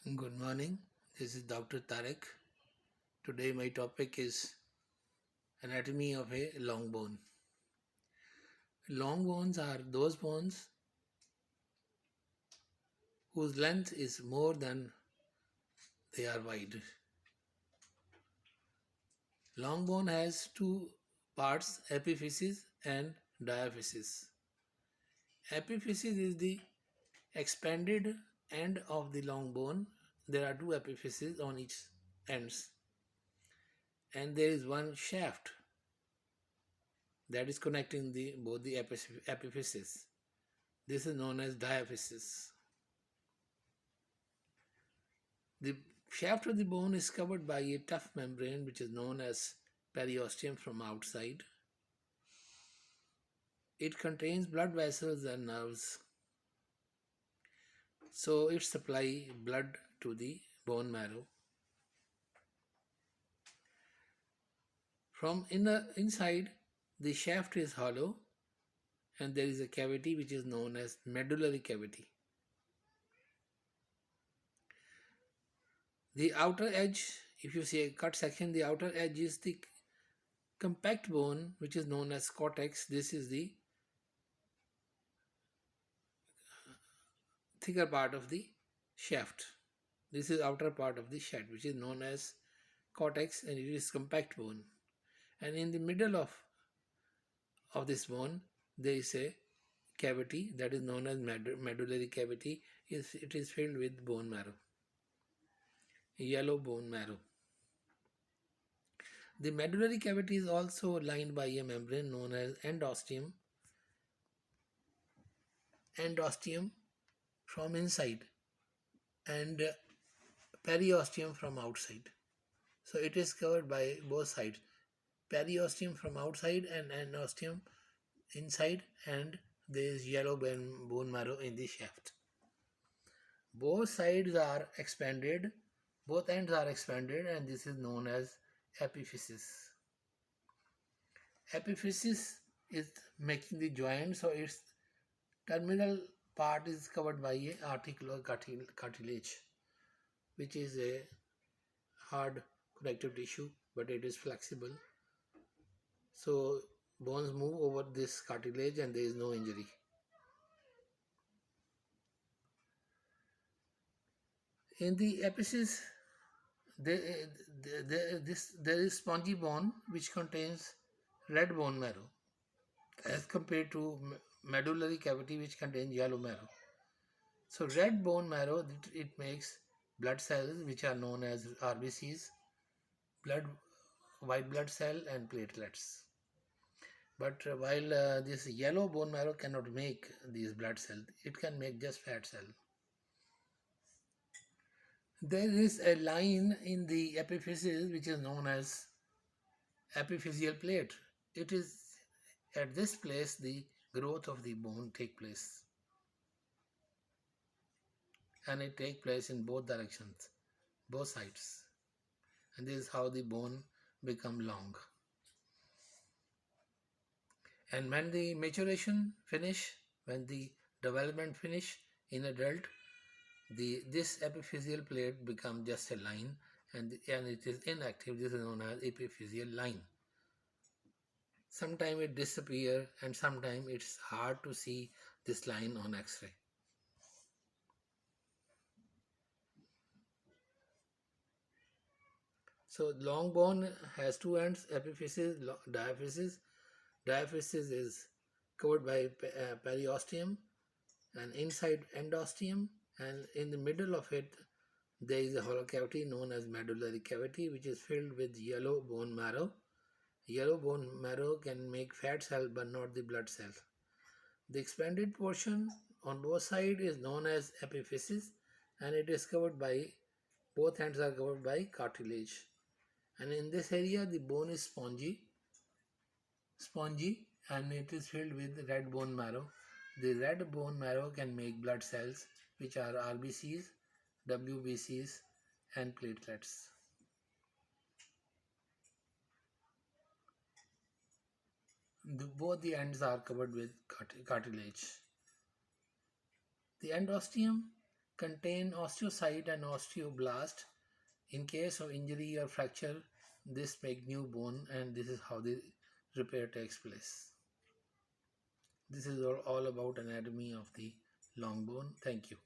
Good morning. This is Dr. Tarek. Today my topic is anatomy of a long bone. Long bones are those bones whose length is more than they are wide. Long bone has two parts, epiphysis and diaphysis. Epiphysis is the expanded end of the long bone. There are two epiphyses on each ends, and there is one shaft that is connecting both the epiphyses. This is known as diaphysis. The shaft of the bone is covered by a tough membrane which is known as periosteum from outside. It contains blood vessels and nerves, so it supplies blood to the bone marrow. From inside, the shaft is hollow and there is a cavity which is known as medullary cavity. The outer edge, if you see a cut section, the outer edge is the compact bone which is known as cortex. This is the thicker part of the shaft. This is outer part of the shaft which is known as cortex, and it is compact bone. And in the middle of this bone there is a cavity that is known as medullary cavity. It is filled with bone marrow, yellow bone marrow. The medullary cavity is also lined by a membrane known as endosteum. Endosteum from inside and periosteum from outside. So it is covered by both sides. Periosteum from outside and endosteum inside, and there is yellow bone marrow in the shaft. Both sides are expanded, both ends are expanded, and this is known as epiphysis. Epiphysis is making the joint, so its terminal part is covered by a articular cartilage, which is a hard connective tissue, but it is flexible. So bones move over this cartilage and there is no injury. In the epiphysis, there is spongy bone which contains red bone marrow as compared to medullary cavity which contains yellow marrow. So red bone marrow, it makes blood cells which are known as RBCs, white blood cell and platelets. But while this yellow bone marrow cannot make these blood cells, it can make just fat cell. There is a line in the epiphysis which is known as epiphyseal plate. It is at this place the growth of the bone take place, and it take place in both directions, both sides, and this is how the bone become long. And when the maturation finish, when the development finish in adult, this epiphyseal plate becomes just a line, and it is inactive. This is known as epiphyseal line. Sometimes it disappears, and sometimes it's hard to see this line on X-ray. So long bone has two ends, epiphysis, diaphysis. Diaphysis is covered by periosteum and inside endosteum, and in the middle of it there is a hollow cavity known as medullary cavity, which is filled with yellow bone marrow. Yellow bone marrow can make fat cell but not the blood cell. The expanded portion on both sides is known as epiphysis, and it is covered by, both ends are covered by cartilage. And in this area the bone is spongy, and it is filled with red bone marrow. The red bone marrow can make blood cells which are RBCs, WBCs and platelets. Both the ends are covered with cartilage. The endosteum contain osteocyte and osteoblast. In case of injury or fracture, this make new bone, and this is how the repair takes place. This is all about anatomy of the long bone. Thank you.